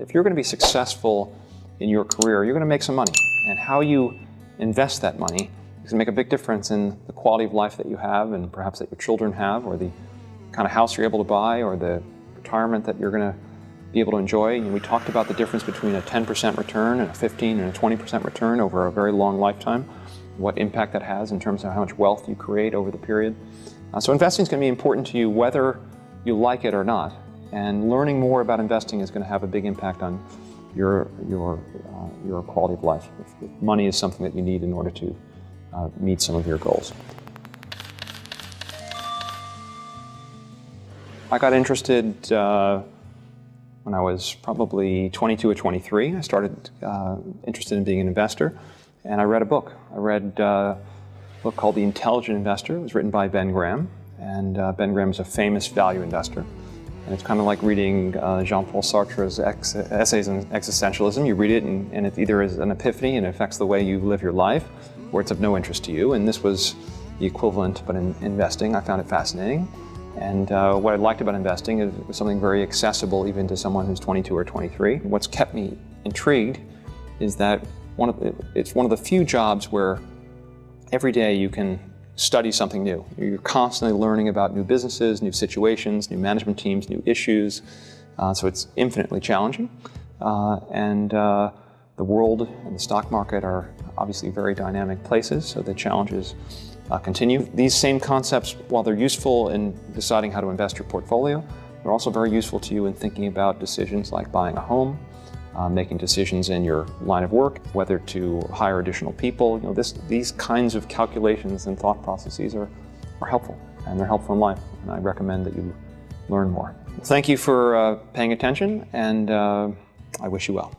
if you're going to be successful in your career, you're going to make some money. And how you invest that money is going to make a big difference in the quality of life that you have and perhaps that your children have, or the kind of house you're able to buy, or the retirement that you're going to be able to enjoy. And we talked about the difference between a 10% return and a 15 and a 20% return over a very long lifetime, what impact that has in terms of how much wealth you create over the period. So investing is going to be important to you whether you like it or not. And learning more about investing is going to have a big impact on your quality of life. If money is something that you need in order to meet some of your goals. I got interested when I was probably 22 or 23. I started interested in being an investor, and I read a book. I read a book called The Intelligent Investor. It was written by Ben Graham, and Ben Graham is a famous value investor. And it's kind of like reading Jean-Paul Sartre's essays on existentialism. You read it and it either is an epiphany and it affects the way you live your life, or it's of no interest to you. And this was the equivalent, but in investing. I found it fascinating. And what I liked about investing is it was something very accessible even to someone who's 22 or 23. What's kept me intrigued is that it's one of the few jobs where every day you can study something new. You're constantly learning about new businesses, new situations, new management teams, new issues. So it's infinitely challenging. The world and the stock market are obviously very dynamic places, so the challenges continue. These same concepts, while they're useful in deciding how to invest your portfolio, they're also very useful to you in thinking about decisions like buying a home, making decisions in your line of work, whether to hire additional people. These kinds of calculations and thought processes are helpful, and they're helpful in life, and I recommend that you learn more. Thank you for paying attention, and I wish you well.